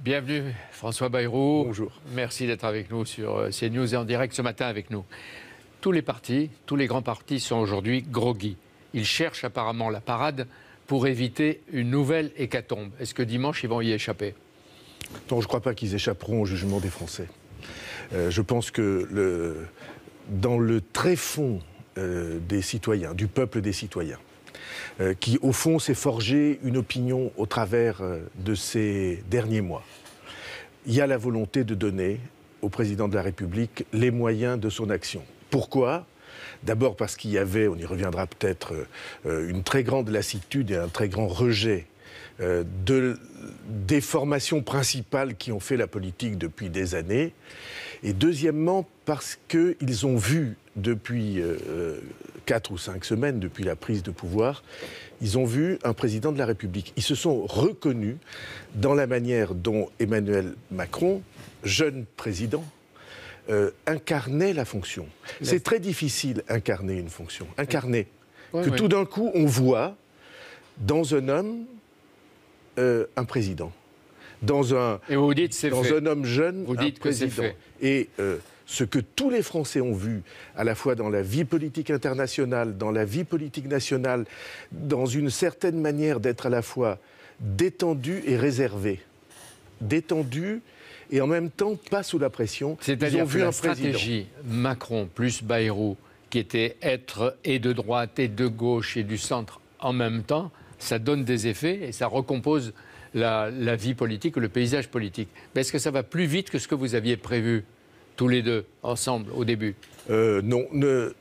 Bienvenue François Bayrou. Bonjour. Merci d'être avec nous sur CNews et en direct ce matin avec nous. Tous les partis, tous les grands partis sont aujourd'hui groggy. Ils cherchent apparemment la parade pour éviter une nouvelle hécatombe. Est-ce que dimanche, ils vont y échapper? Non, je ne crois pas qu'ils échapperont au jugement des Français. Je pense que dans le tréfonds des citoyens, du peuple des citoyens, qui au fond s'est forgé une opinion au travers de ces derniers mois, il y a la volonté de donner au président de la République les moyens de son action. Pourquoi ? D'abord parce qu'il y avait, on y reviendra peut-être, une très grande lassitude et un très grand rejet des formations principales qui ont fait la politique depuis des années. Et deuxièmement, parce qu'ils ont vu depuis 4 ou 5 semaines, depuis la prise de pouvoir, ils ont vu un président de la République. Ils se sont reconnus dans la manière dont Emmanuel Macron, jeune président, incarnait la fonction. C'est très difficile incarner une fonction. Incarner. Tout d'un coup, on voit dans un homme un président. Dans un homme jeune, vous dites un président. Que c'est fait. Et ce que tous les Français ont vu, à la fois dans la vie politique internationale, dans la vie politique nationale, dans une certaine manière d'être à la fois détendu et réservé. Détendu et en même temps pas sous la pression. C'est-à-dire que la stratégie Macron plus Bayrou, qui était être et de droite et de gauche et du centre en même temps, ça donne des effets et ça recompose la vie politique, le paysage politique. Mais est-ce que ça va plus vite que ce que vous aviez prévu, tous les deux, ensemble, au début ? Non,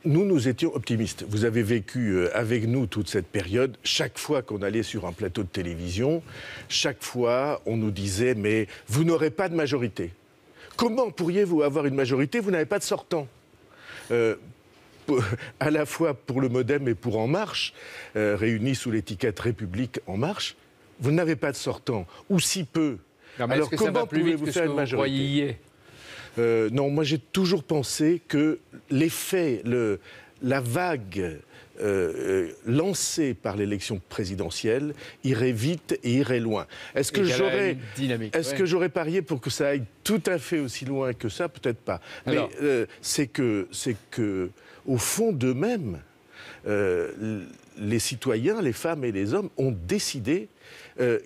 nous étions optimistes. Vous avez vécu avec nous toute cette période. Chaque fois qu'on allait sur un plateau de télévision, chaque fois on nous disait « mais vous n'aurez pas de majorité. Comment pourriez-vous avoir une majorité ? Vous n'avez pas de sortant ». À la fois pour le MoDem et pour En Marche, réunis sous l'étiquette République En Marche, vous n'avez pas de sortant, ou si peu. Non, alors comment pouvez-vous faire une majorité ? Non, moi j'ai toujours pensé que l'effet, la vague lancée par l'élection présidentielle irait vite et irait loin. Est-ce que j'aurais parié pour que ça aille tout à fait aussi loin que ça ? Peut-être pas. Alors, mais c'est que au fond d'eux-mêmes, les citoyens, les femmes et les hommes ont décidé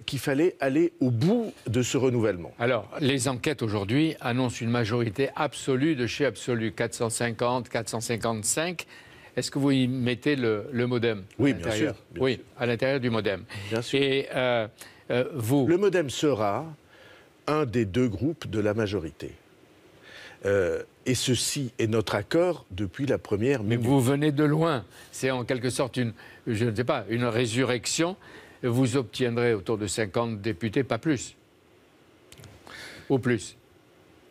qu'il fallait aller au bout de ce renouvellement. Alors, les enquêtes aujourd'hui annoncent une majorité absolue de chez absolu, 450, 455. Est-ce que vous y mettez le MoDem ? Oui, bien sûr. Oui, à l'intérieur du MoDem. Bien sûr. Et vous ? Le MoDem sera un des deux groupes de la majorité. Et ceci est notre accord depuis la première minute. Mais vous venez de loin. C'est en quelque sorte une résurrection. Vous obtiendrez autour de 50 députés, pas plus. Ou plus.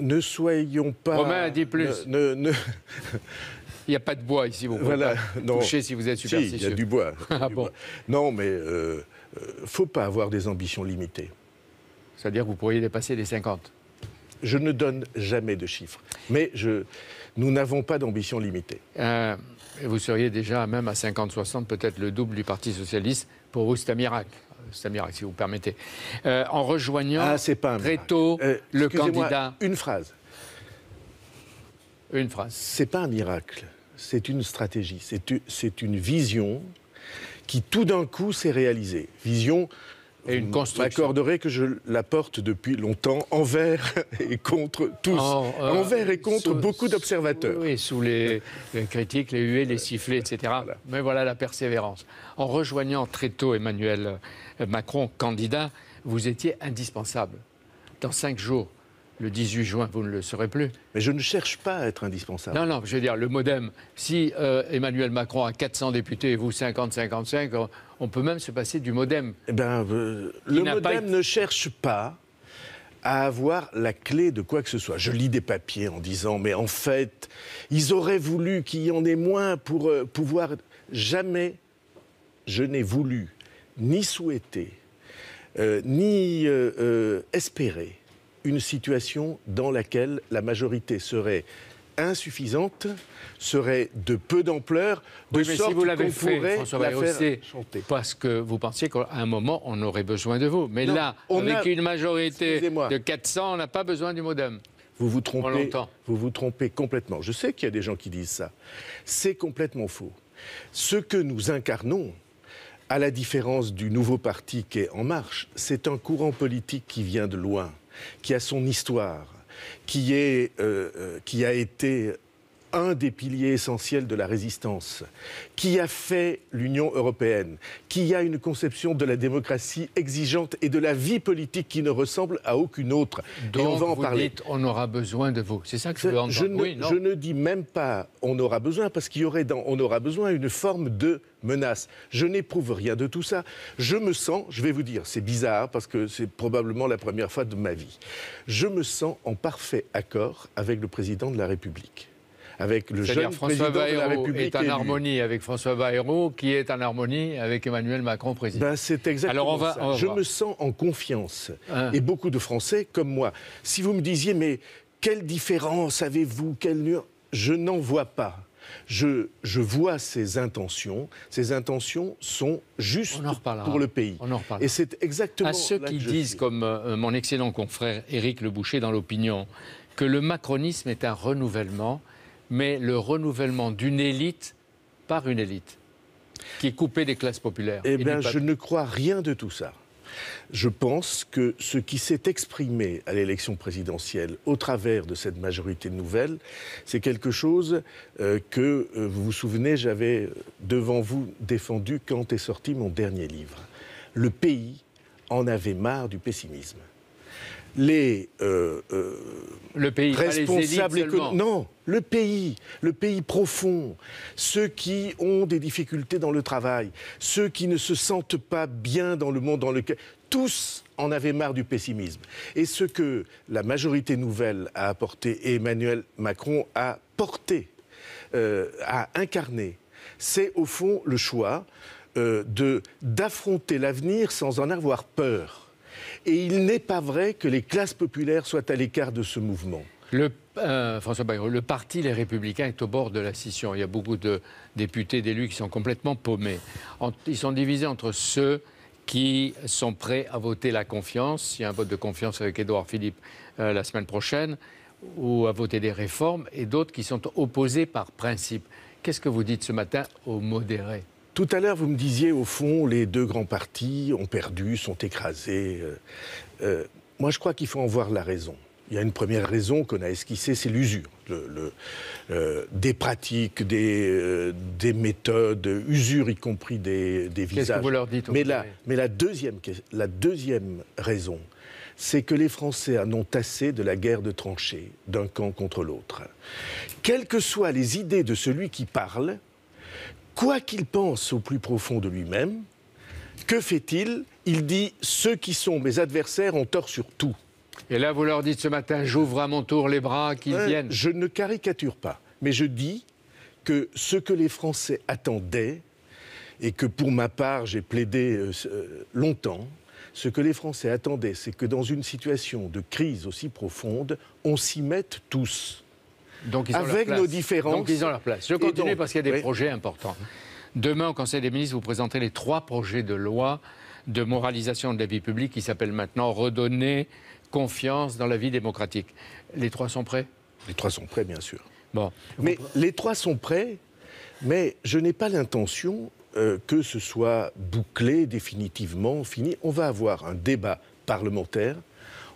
Ne soyons pas... Romain a dit plus. Il n'y a pas de bois ici, vous pouvez pas toucher si vous êtes superstitieux. Si, il y a du bois. Ah bon. Non, mais faut pas avoir des ambitions limitées. C'est-à-dire que vous pourriez dépasser les 50. Je ne donne jamais de chiffres. Mais nous n'avons pas d'ambition limitée. Vous seriez déjà même à 50-60, peut-être le double du Parti Socialiste. Pour vous, c'est un miracle. C'est un miracle, si vous permettez. En rejoignant très tôt le candidat... Une phrase. Une phrase. C'est pas un miracle. C'est une stratégie. C'est une vision qui, tout d'un coup, s'est réalisée. Vision... Et une construction. Vous m'accorderez que je la porte depuis longtemps envers et contre tous. Envers et contre beaucoup d'observateurs. Oui, sous les critiques, les huées, les sifflets, etc. Voilà. Mais voilà la persévérance. En rejoignant très tôt Emmanuel Macron, candidat, vous étiez indispensable. Dans 5 jours, le 18 juin, vous ne le serez plus. Mais je ne cherche pas à être indispensable. Non, je veux dire, le MoDem, si Emmanuel Macron a 400 députés et vous 50-55, on peut même se passer du MoDem. Eh bien, le MoDem ne cherche pas à avoir la clé de quoi que ce soit. Je lis des papiers en disant, mais en fait, ils auraient voulu qu'il y en ait moins pour pouvoir... Jamais je n'ai voulu, ni souhaité, ni espéré une situation dans laquelle la majorité serait insuffisante, serait de peu d'ampleur, de oui, mais sorte si vous l'avez qu'on fait, pourrait François la Bayrou, faire c'est chanter. parce que vous pensiez qu'à un moment, on aurait besoin de vous. Mais Non, là, avec une majorité de 400, on n'a pas besoin du modem. Vous vous trompez complètement. Je sais qu'il y a des gens qui disent ça. C'est complètement faux. Ce que nous incarnons, à la différence du nouveau parti qui est En Marche, c'est un courant politique qui vient de loin, qui a son histoire, qui a été un des piliers essentiels de la résistance, qui a fait l'Union européenne, qui a une conception de la démocratie exigeante et de la vie politique qui ne ressemble à aucune autre. Donc, et on va en parler. Dites, on aura besoin de vous. C'est ça que je veux entendre. Je ne dis même pas on aura besoin, parce qu'il y aurait on aura besoin une forme de menace. Je n'éprouve rien de tout ça. Je me sens, je vais vous dire, c'est bizarre, parce que c'est probablement la première fois de ma vie, je me sens en parfait accord avec le président de la République. Avec le jeune président de la République est en harmonie avec François Bayrou, qui est en harmonie avec Emmanuel Macron, président. Ben, c'est exactement ça. Je me sens en confiance. Et beaucoup de Français, comme moi. Si vous me disiez, mais quelle différence avez-vous, quelle nuance ? Je n'en vois pas. Je vois ses intentions. Ses intentions sont justes pour le pays. On en reparlera. Et c'est exactement à ceux qui disent, comme mon excellent confrère Éric Le Boucher dans l'Opinion, que le macronisme est un renouvellement, mais le renouvellement d'une élite par une élite, qui est coupée des classes populaires. Eh bien, je ne crois rien de tout ça. Je pense que ce qui s'est exprimé à l'élection présidentielle au travers de cette majorité nouvelle, c'est quelque chose que, vous vous souvenez, j'avais devant vous défendu quand est sorti mon dernier livre. Le pays en avait marre du pessimisme. Le pays, responsables économiques. Non, le pays profond, ceux qui ont des difficultés dans le travail, ceux qui ne se sentent pas bien dans le monde dans lequel... Tous en avaient marre du pessimisme. Et ce que la majorité nouvelle a apporté et Emmanuel Macron a porté, a incarné, c'est au fond le choix d'affronter l'avenir sans en avoir peur. Et il n'est pas vrai que les classes populaires soient à l'écart de ce mouvement. François Bayrou, le parti Les Républicains est au bord de la scission. Il y a beaucoup de députés, d'élus qui sont complètement paumés. Ils sont divisés entre ceux qui sont prêts à voter la confiance, il y a un vote de confiance avec Édouard Philippe la semaine prochaine, ou à voter des réformes, et d'autres qui sont opposés par principe. Qu'est-ce que vous dites ce matin aux modérés ? Tout à l'heure, vous me disiez, au fond, les deux grands partis ont perdu, sont écrasés. Moi, je crois qu'il faut en voir la raison. Il y a une première raison qu'on a esquissée, c'est l'usure. Des pratiques, des méthodes, usure y compris des visages. Qu'est-ce que vous leur dites? Mais la deuxième raison, c'est que les Français en ont assez de la guerre de tranchées, d'un camp contre l'autre. Quelles que soient les idées de celui qui parle, quoi qu'il pense au plus profond de lui-même, que fait-il? Il dit « ceux qui sont mes adversaires ont tort sur tout ». Et là, vous leur dites ce matin, j'ouvre à mon tour les bras, qu'ils viennent. Je ne caricature pas, mais je dis que ce que les Français attendaient, et que pour ma part j'ai plaidé longtemps, ce que les Français attendaient, c'est que dans une situation de crise aussi profonde, on s'y mette tous. Donc, ils ont avec nos différences. Donc ils ont leur place. Je continue parce qu'il y a des projets importants. Demain, au Conseil des ministres, vous présenterez les 3 projets de loi de moralisation de la vie publique qui s'appellent maintenant « Redonner confiance dans la vie démocratique ». Les 3 sont prêts? Les 3 sont prêts, bien sûr. Bon. Mais les 3 sont prêts, mais je n'ai pas l'intention que ce soit bouclé, définitivement, fini. On va avoir un débat parlementaire,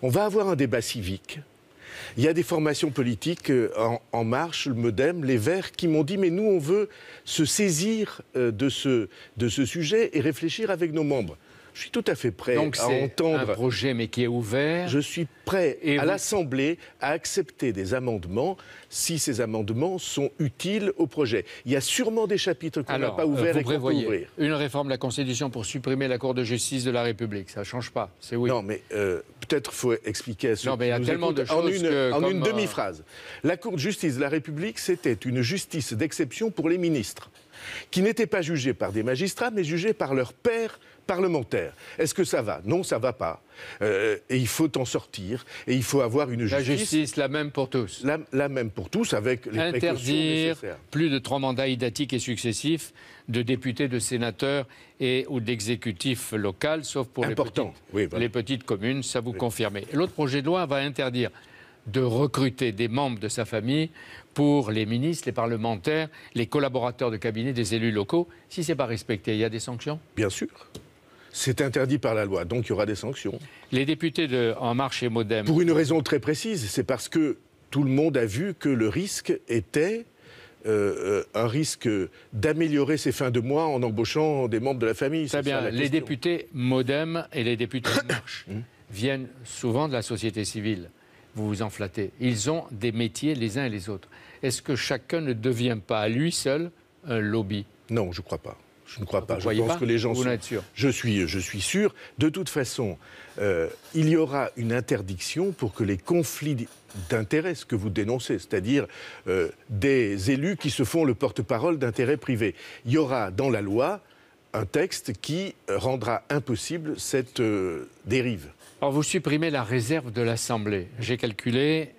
on va avoir un débat civique. Il y a des formations politiques, En Marche, le Modem, les Verts, qui m'ont dit « mais nous, on veut se saisir de ce sujet et réfléchir avec nos membres ». Je suis tout à fait prêt à entendre... Donc c'est un projet, mais qui est ouvert. Je suis prêt à l'Assemblée à accepter des amendements si ces amendements sont utiles au projet. Il y a sûrement des chapitres qu'on n'a pas ouverts et qu'on peut ouvrir. Une réforme de la Constitution pour supprimer la Cour de justice de la République. Ça ne change pas, c'est oui. Non, mais peut-être faut expliquer à ceux qui nous écoutent en une demi-phrase. La Cour de justice de la République, c'était une justice d'exception pour les ministres, qui n'étaient pas jugés par des magistrats, mais jugés par leurs pairs parlementaire. Est-ce que ça va? Non, ça ne va pas. Et il faut en sortir. Et il faut avoir une justice... La justice, la même pour tous. La même pour tous, avec les précautions nécessaires. Plus de 3 mandats identiques et successifs de députés, de sénateurs ou d'exécutifs local, sauf pour les petites communes, ça vous confirmez. L'autre projet de loi va interdire de recruter des membres de sa famille pour les ministres, les parlementaires, les collaborateurs de cabinet des élus locaux. Si ce n'est pas respecté, il y a des sanctions? Bien sûr. C'est interdit par la loi, donc il y aura des sanctions. Les députés de En Marche et Modem... Pour une raison très précise, c'est parce que tout le monde a vu que le risque était un risque d'améliorer ses fins de mois en embauchant des membres de la famille. Très bien. Les députés Modem et les députés En Marche viennent souvent de la société civile. Vous vous en flattez. Ils ont des métiers les uns et les autres. Est-ce que chacun ne devient pas à lui seul un lobby? Non, je ne crois pas. Je ne crois pas. Je pense que les gens sont... Vous n'êtes sûr? Je suis sûr. De toute façon, il y aura une interdiction pour que les conflits d'intérêts, ce que vous dénoncez, c'est-à-dire des élus qui se font le porte-parole d'intérêts privés. Il y aura dans la loi un texte qui rendra impossible cette dérive. Alors vous supprimez la réserve de l'Assemblée. J'ai calculé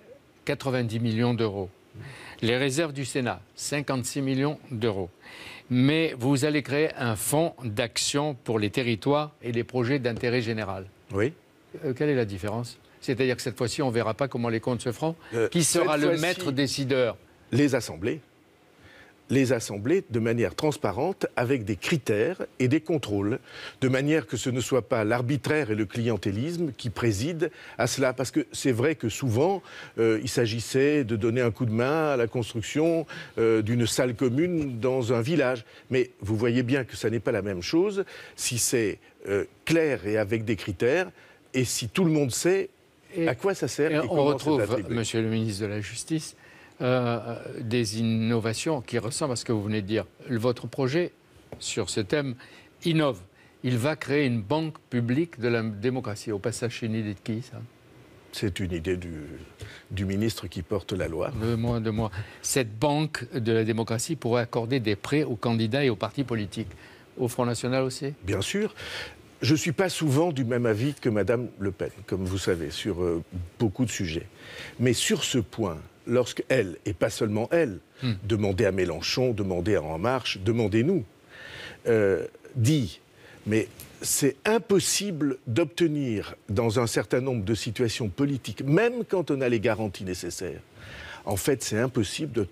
90 millions d'euros. Les réserves du Sénat, 56 millions d'euros. Mais vous allez créer un fonds d'action pour les territoires et les projets d'intérêt général. Oui. Quelle est la différence? C'est-à-dire que cette fois-ci, on ne verra pas comment les comptes se feront. Qui sera le maître décideur? Les assemblées. Les assemblées de manière transparente, avec des critères et des contrôles, de manière que ce ne soit pas l'arbitraire et le clientélisme qui président à cela. Parce que c'est vrai que souvent, il s'agissait de donner un coup de main à la construction d'une salle commune dans un village. Mais vous voyez bien que ça n'est pas la même chose si c'est clair et avec des critères, et si tout le monde sait à quoi ça sert. Et on retrouve, Monsieur le ministre de la Justice, des innovations qui ressemblent à ce que vous venez de dire. Votre projet sur ce thème innove. Il va créer une banque publique de la démocratie. Au passage, c'est une idée de qui, ça? C'est une idée du ministre qui porte la loi. De moi. Cette banque de la démocratie pourrait accorder des prêts aux candidats et aux partis politiques. Au Front National aussi? Bien sûr. Je ne suis pas souvent du même avis que Mme Le Pen, comme vous savez, sur beaucoup de sujets. Mais sur ce point, lorsqu'elle, et pas seulement elle, demandez à Mélenchon, demandez à En Marche, demandez-nous, dit, mais c'est impossible d'obtenir dans un certain nombre de situations politiques, même quand on a les garanties nécessaires. En fait, c'est impossible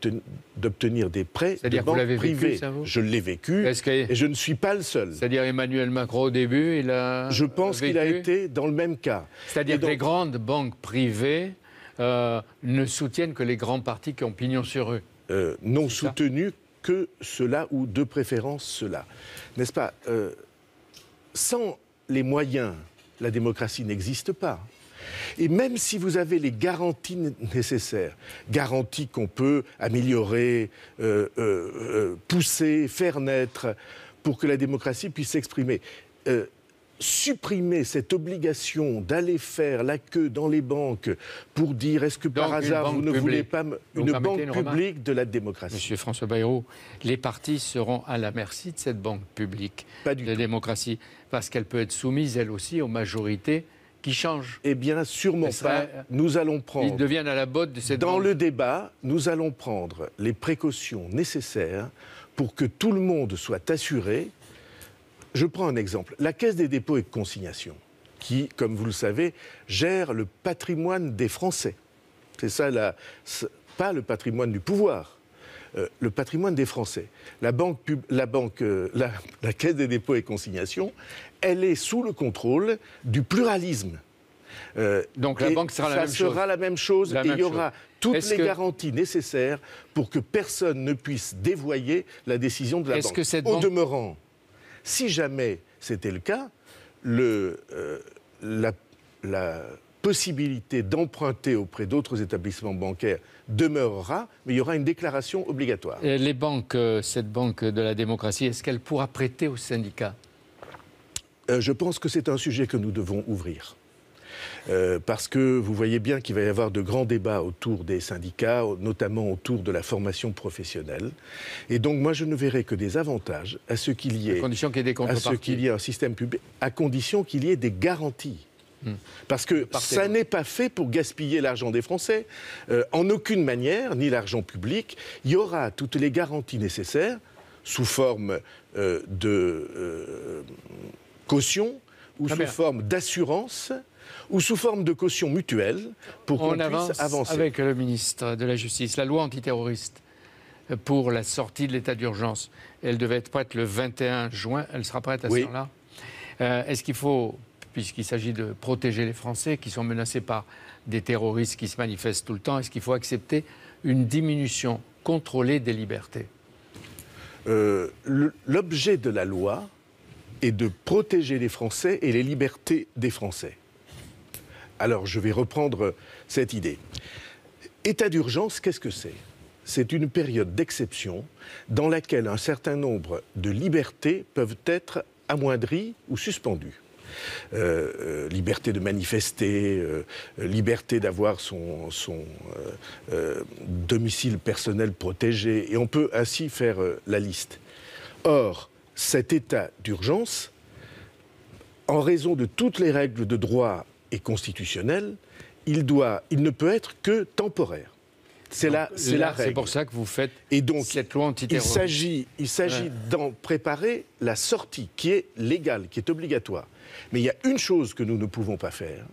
d'obtenir des prêts de banques privées. Ça, vous ? Je l'ai vécu, et je ne suis pas le seul. C'est-à-dire Emmanuel Macron, au début, il a Je pense qu'il a été dans le même cas. C'est-à-dire que les grandes banques privées ne soutiennent que les grands partis qui ont pignon sur rue. Non soutenus que cela, ou de préférence cela. N'est-ce pas sans les moyens, la démocratie n'existe pas. Et même si vous avez les garanties nécessaires, garanties qu'on peut améliorer, pousser, faire naître, pour que la démocratie puisse s'exprimer, supprimer cette obligation d'aller faire la queue dans les banques pour dire est-ce que par hasard vous ne voulez pas une banque publique de la démocratie. Monsieur François Bayrou, les partis seront à la merci de cette banque publique de la démocratie, parce qu'elle peut être soumise elle aussi aux majorités qui changent. Eh bien, sûrement pas. Nous allons prendre... Ils deviennent à la botte de cette... Dans le débat, nous allons prendre les précautions nécessaires pour que tout le monde soit assuré. Je prends un exemple. La Caisse des dépôts et de consignation, qui, comme vous le savez, gère le patrimoine des Français. C'est ça, pas le patrimoine du pouvoir. Le patrimoine des Français. La Caisse des dépôts et consignations, elle est sous le contrôle du pluralisme. Donc la banque sera la même chose. Ça sera la même chose, et il y aura toutes les garanties nécessaires pour que personne ne puisse dévoyer la décision de la banque. Au demeurant, si jamais c'était le cas, la possibilité d'emprunter auprès d'autres établissements bancaires demeurera, mais il y aura une déclaration obligatoire. Et les banques, cette banque de la démocratie, est-ce qu'elle pourra prêter aux syndicats ? Je pense que c'est un sujet que nous devons ouvrir. parce que vous voyez bien qu'il va y avoir de grands débats autour des syndicats, notamment autour de la formation professionnelle. Et donc moi je ne verrai que des avantages à ce qu'il y ait, un système public, à condition qu'il y ait des garanties. Parce que ça n'est pas fait pour gaspiller l'argent des Français. En aucune manière, ni l'argent public, il y aura toutes les garanties nécessaires sous forme de caution ou sous forme d'assurance ou sous forme de caution mutuelle pour qu'on puisse avancer. Avec le ministre de la Justice, la loi antiterroriste pour la sortie de l'état d'urgence, elle devait être prête le 21 juin, elle sera prête à ce moment-là. Est-ce qu'il faut, puisqu'il s'agit de protéger les Français qui sont menacés par des terroristes qui se manifestent tout le temps, est-ce qu'il faut accepter une diminution contrôlée des libertés ? L'objet de la loi est de protéger les Français et les libertés des Français. Alors, je vais reprendre cette idée. État d'urgence, qu'est-ce que c'est ? C'est une période d'exception dans laquelle un certain nombre de libertés peuvent être amoindries ou suspendues. Liberté de manifester, liberté d'avoir son domicile personnel protégé, et on peut ainsi faire la liste. Or, cet état d'urgence, en raison de toutes les règles de droit et constitutionnelles, il ne peut être que temporaire. C'est la règle. C'est pour ça que vous faites cette loi antiterroriste. Il s'agit d'en préparer la sortie, qui est légale, qui est obligatoire. Mais il y a une chose que nous ne pouvons pas faire,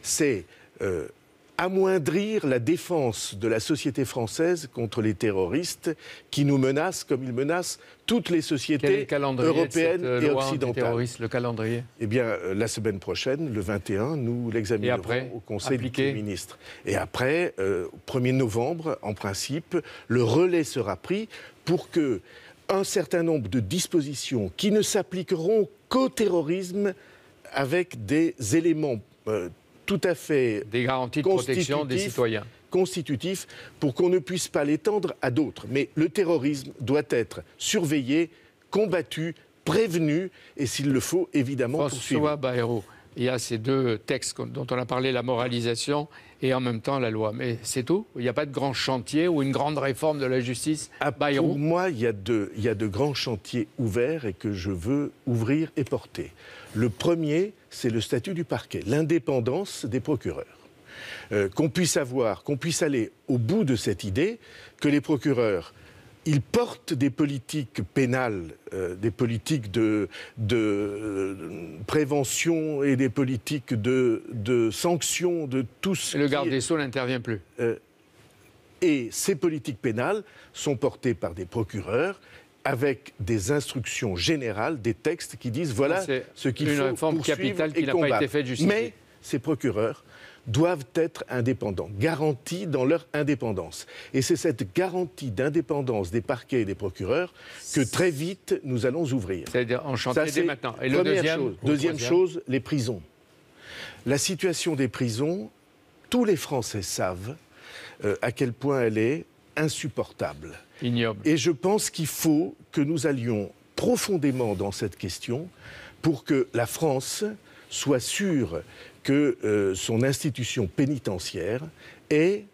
c'est amoindrir la défense de la société française contre les terroristes qui nous menacent comme ils menacent toutes les sociétés européennes et occidentales. Le calendrier ? Eh bien, la semaine prochaine, le 21, nous l'examinerons au Conseil des ministres. Et après, 1er novembre, en principe, le relais sera pris pour que un certain nombre de dispositions qui ne s'appliqueront qu'au terrorisme avec des éléments tout à fait des garanties de protection des citoyens constitutifs pour qu'on ne puisse pas l'étendre à d'autres. Mais le terrorisme doit être surveillé, combattu, prévenu et s'il le faut, évidemment, poursuivi. François Bayrou, il y a ces deux textes dont on a parlé, la moralisation et en même temps la loi. Mais c'est tout ? Il n'y a pas de grand chantier ou une grande réforme de la justice, Bayrou ? Pour moi, il y a de grands chantiers ouverts et que je veux ouvrir et porter. Le premier, c'est le statut du parquet, l'indépendance des procureurs. Qu'on puisse aller au bout de cette idée que les procureurs, ils portent des politiques pénales, des politiques de prévention et des politiques de sanctions de tous. Le garde des Sceaux n'intervient plus. Et ces politiques pénales sont portées par des procureurs avec des instructions générales, des textes qui disent voilà ce qu'il faut réforme capitale qui n'a pas été faite jusqu'ici. Mais ces procureurs doivent être indépendants, garantis dans leur indépendance. Et c'est cette garantie d'indépendance des parquets et des procureurs que très vite nous allons ouvrir. C'est-à-dire en chantier dès maintenant. Et le deuxième chose, les prisons. La situation des prisons, tous les Français savent à quel point elle est insupportable. Ignoble. Et je pense qu'il faut que nous allions profondément dans cette question pour que la France soit sûre que son institution pénitentiaire est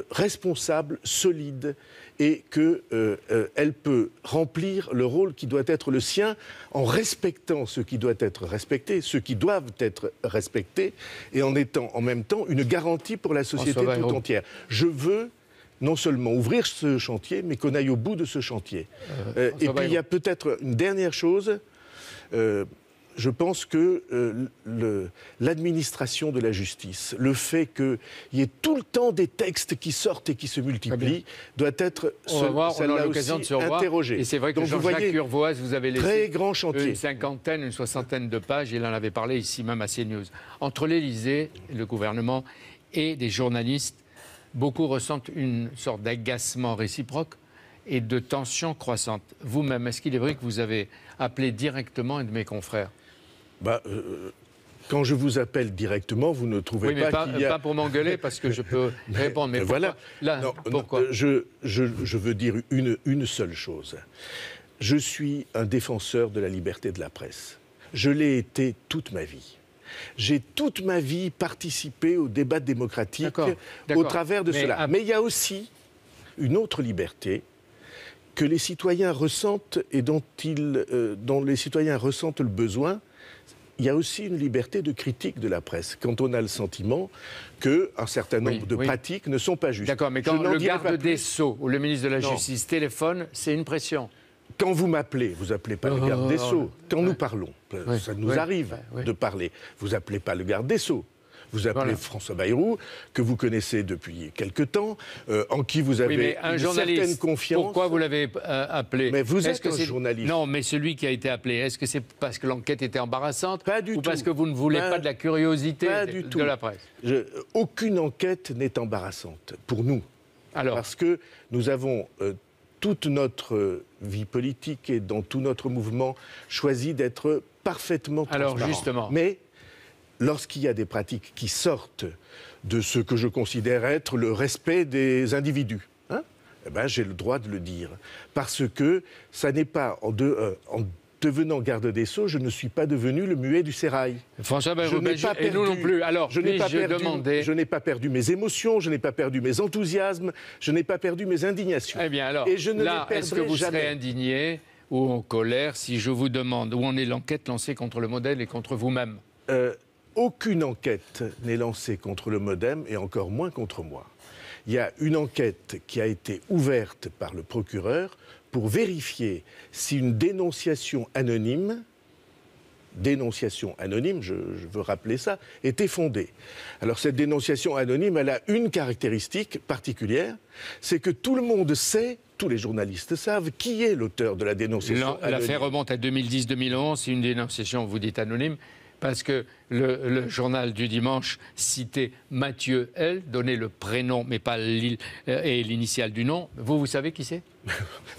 responsable, solide, et qu'elle peut remplir le rôle qui doit être le sien en respectant ce qui doit être respecté, ceux qui doivent être respectés, et en étant en même temps une garantie pour la société tout entière. Je veux non seulement ouvrir ce chantier, mais qu'on aille au bout de ce chantier. Et puis il y a peut-être une dernière chose. Je pense que l'administration de la justice, le fait qu'il y ait tout le temps des textes qui sortent et qui se multiplient, doit être celle-là aussi interrogée. Et c'est vrai que Jean-Jacques Urvoas, vous avez laissé très grand chantier. une soixantaine de pages, il en avait parlé ici même à CNews. Entre l'Élysée, le gouvernement et des journalistes, beaucoup ressentent une sorte d'agacement réciproque et de tension croissante. Vous-même, est-ce qu'il est vrai que vous avez appelé directement un de mes confrères ? Quand je vous appelle directement, vous ne trouvez pas qu'il y a... pas pour m'engueuler, parce que je peux répondre. Mais voilà. Pourquoi je veux dire une seule chose. Je suis un défenseur de la liberté de la presse. Je l'ai été toute ma vie. J'ai toute ma vie participé au débat démocratique au travers de cela. Mais il y a aussi une autre liberté que les citoyens ressentent et dont les citoyens ressentent le besoin. Il y a aussi une liberté de critique de la presse, quand on a le sentiment qu'un certain nombre de pratiques ne sont pas justes. D'accord, mais quand le garde des Sceaux ou le ministre de la Justice téléphone, c'est une pression. Quand vous m'appelez, vous appelez pas le garde des Sceaux. Quand nous parlons, ça nous arrive de parler, vous appelez pas le garde des Sceaux. Vous appelez François Bayrou, que vous connaissez depuis quelque temps, en qui vous avez une certaine confiance. Pourquoi vous l'avez appelé? Mais vous êtes un journaliste. Non, mais celui qui a été appelé, est-ce que c'est parce que l'enquête était embarrassante? Pas du tout. Ou parce que vous ne voulez pas de la curiosité de la presse? Aucune enquête n'est embarrassante pour nous. Alors, parce que nous avons toute notre vie politique et dans tout notre mouvement choisi d'être parfaitement transparent. Alors justement. Mais lorsqu'il y a des pratiques qui sortent de ce que je considère être le respect des individus, eh ben, j'ai le droit de le dire. Parce que ça n'est pas en devenant garde des Sceaux, je ne suis pas devenu le muet du sérail. François Bayrou, et nous non plus. Alors, je n'ai pas perdu mes émotions, je n'ai pas perdu mes enthousiasmes, je n'ai pas perdu mes indignations. Eh bien alors, et je ne là, est-ce que vous serez indigné ou en colère si je vous demande où en est l'enquête lancée contre le Modem et contre vous-même? Aucune enquête n'est lancée contre le Modem et encore moins contre moi. Il y a une enquête qui a été ouverte par le procureur pour vérifier si une dénonciation anonyme, je veux rappeler ça, était fondée. Alors cette dénonciation anonyme, elle a une caractéristique particulière, c'est que tout le monde sait, tous les journalistes savent, qui est l'auteur de la dénonciation anonyme. L'affaire remonte à 2010-2011, c'est une dénonciation, vous dites anonyme, parce que le journal du dimanche citait Mathieu L, donnait le prénom, mais pas et l'initiale du nom. Vous savez qui c'est?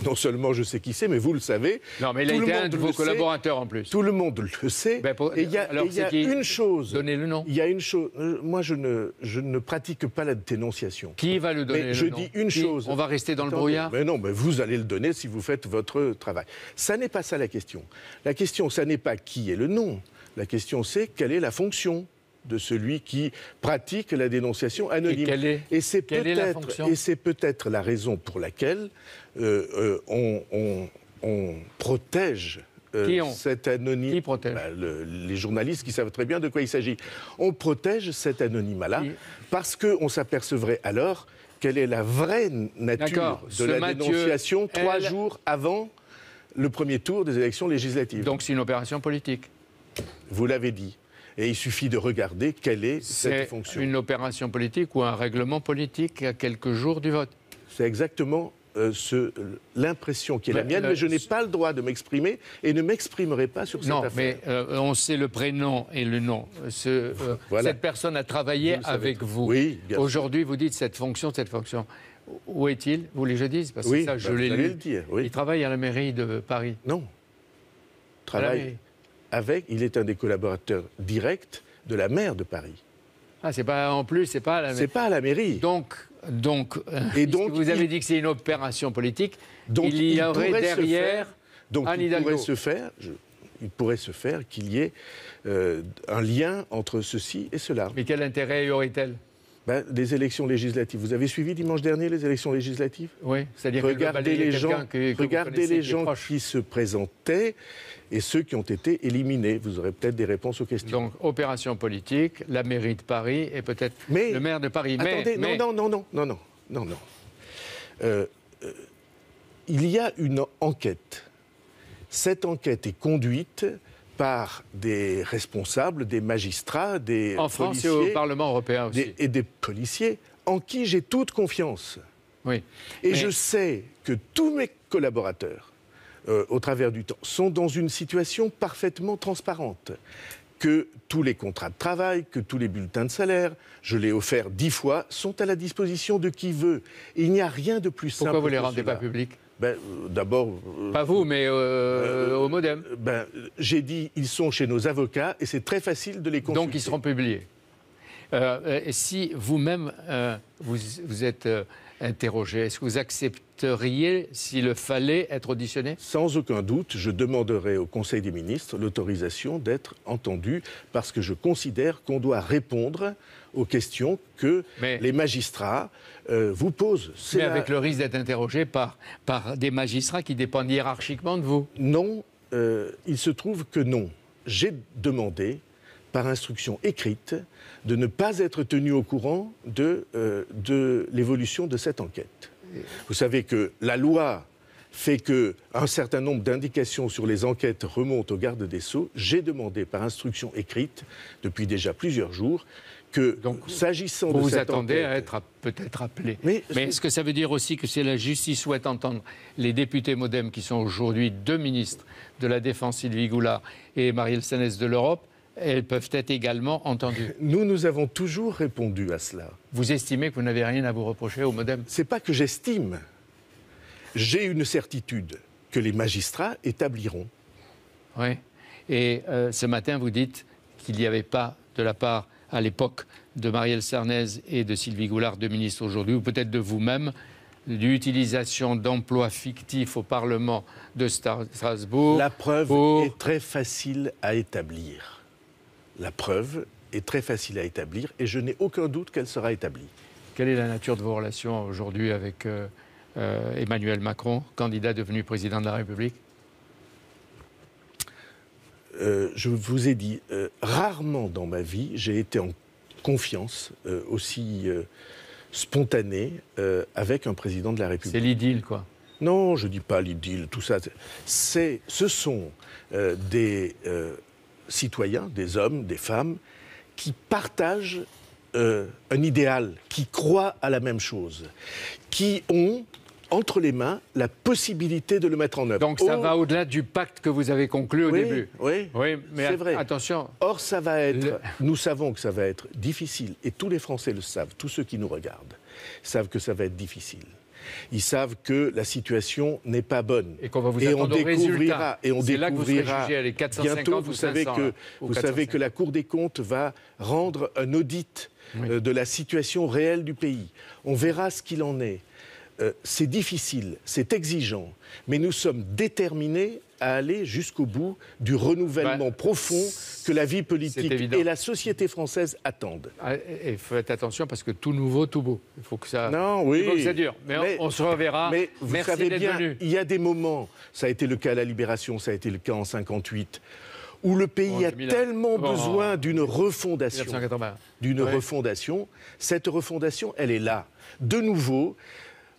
Non seulement je sais qui c'est, mais vous le savez. Non, mais il a été un de vos collaborateurs en plus. Tout le monde le sait. Et il y a une chose. Donnez le nom. Il y a une chose. Moi, je ne pratique pas la dénonciation. Qui va le donner? Mais je dis une chose. On va rester dans le brouillard? Mais non, mais vous allez le donner si vous faites votre travail. Ça n'est pas ça la question. La question, ça n'est pas qui est le nom. La question, c'est quelle est la fonction de celui qui pratique la dénonciation anonyme. Et c'est peut-être la raison pour laquelle on protège cet anonymat. Qui protège? Les journalistes qui savent très bien de quoi il s'agit. On protège cet anonymat-là parce qu'on s'apercevrait alors quelle est la vraie nature de la dénonciation 3 jours avant le premier tour des élections législatives. Donc c'est une opération politique. Vous l'avez dit. Et il suffit de regarder quelle est cette fonction. C'est une opération politique ou un règlement politique à quelques jours du vote? C'est exactement l'impression qui est la mienne, mais je n'ai pas le droit de m'exprimer et ne m'exprimerai pas sur cette affaire. Non, mais on sait le prénom et le nom. Voilà. Cette personne a travaillé avec vous. Oui, bien sûr. Aujourd'hui, vous dites cette fonction. Où est-il? Vous voulez que je dise? Parce que ça, je l'ai lu. Le dire, oui. Il travaille à la mairie de Paris. Non. Il est un des collaborateurs directs de la maire de Paris. Ah, c'est pas en plus, c'est pas à la mairie. C'est pas à la mairie. Donc vous avez dit que c'est une opération politique. Donc il y aurait derrière Anne Hidalgo. Il pourrait se faire qu'il y ait un lien entre ceci et cela. Mais quel intérêt y aurait-elle? Des élections législatives. Vous avez suivi dimanche dernier les élections législatives? Oui, c'est-à-dire regardez les gens qui se présentaient et ceux qui ont été éliminés. Vous aurez peut-être des réponses aux questions. Donc, opération politique, la mairie de Paris et peut-être le maire de Paris. Attendez, non. Il y a une enquête. Cette enquête est conduite par des responsables, des magistrats, des policiers... En France et au Parlement européen aussi. Et des policiers en qui j'ai toute confiance. Oui. Et je sais que tous mes collaborateurs, au travers du temps, sont dans une situation parfaitement transparente. Que tous les contrats de travail, que tous les bulletins de salaire, je l'ai offert 10 fois, sont à la disposition de qui veut. Et il n'y a rien de plus simple. Pourquoi vous ne les rendez pas publics? D'abord... pas vous, mais au Modem. J'ai dit, ils sont chez nos avocats et c'est très facile de les consulter. Donc ils seront publiés. Si vous-même, vous êtes interrogé. Est-ce que vous accepteriez, s'il le fallait, être auditionné? Sans aucun doute, je demanderai au Conseil des ministres l'autorisation d'être entendu parce que je considère qu'on doit répondre aux questions que les magistrats vous posent. Mais avec le risque d'être interrogé par des magistrats qui dépendent hiérarchiquement de vous? Non, il se trouve que non. J'ai demandé, par instruction écrite, de ne pas être tenu au courant de l'évolution de cette enquête. Vous savez que la loi fait qu'un certain nombre d'indications sur les enquêtes remontent au garde des Sceaux. J'ai demandé par instruction écrite, depuis déjà plusieurs jours, que, s'agissant de cette enquête... Vous attendez à être peut-être appelé. Mais est-ce que ça veut dire aussi que si la justice souhaite entendre les députés MoDem, qui sont aujourd'hui 2 ministres de la Défense, Sylvie Goulard, et Marielle Sarnez de l'Europe, elles peuvent être également entendues? Nous avons toujours répondu à cela. Vous estimez que vous n'avez rien à vous reprocher au MoDem? C'est pas que j'estime. J'ai une certitude que les magistrats établiront. Oui. Et ce matin, vous dites qu'il n'y avait pas, de la part, à l'époque, de Marielle Sarnez et de Sylvie Goulard, 2 ministres aujourd'hui, ou peut-être de vous-même, l'utilisation d'emplois fictifs au Parlement de Strasbourg. La preuve est très facile à établir. La preuve est très facile à établir et je n'ai aucun doute qu'elle sera établie. Quelle est la nature de vos relations aujourd'hui avec Emmanuel Macron, candidat devenu président de la République? Je vous ai dit, rarement dans ma vie, j'ai été en confiance aussi spontanée avec un président de la République. C'est l'idylle, quoi. Non, je ne dis pas l'idylle, tout ça. Ce sont des citoyens, des hommes, des femmes, qui partagent un idéal, qui croient à la même chose, qui ont entre les mains la possibilité de le mettre en œuvre. Donc ça va au-delà du pacte que vous avez conclu au début. Oui, mais c'est vrai. Attention. Or, ça va être... Nous savons que ça va être difficile, et tous les Français le savent, tous ceux qui nous regardent savent que ça va être difficile. Ils savent que la situation n'est pas bonne. Et qu'on va vous attendre aux résultats. Et on c'est là que vous serez découvrira jugé à les 450 bientôt. ou 500, Vous savez que la Cour des comptes va rendre un audit de la situation réelle du pays. On verra ce qu'il en est. C'est difficile, c'est exigeant, mais nous sommes déterminés à aller jusqu'au bout du renouvellement profond que la vie politique et la société française attendent. Et faites attention parce que tout nouveau, tout beau. Il faut que ça, oui. il faut que ça dure. Mais on se reverra. Mais vous Merci savez d'être bien, venu. il y a des moments, ça a été le cas à la Libération, ça a été le cas en 58, où le pays a tellement besoin d'une refondation. 1980. Refondation. Cette refondation, elle est là. De nouveau,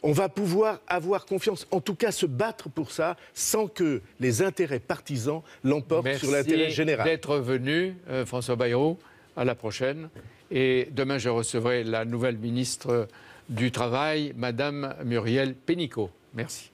on va pouvoir avoir confiance, en tout cas se battre pour ça, sans que les intérêts partisans l'emportent sur l'intérêt général. Merci d'être venu, François Bayrou. À la prochaine. Et demain, je recevrai la nouvelle ministre du Travail, Madame Muriel Pénicaud. Merci.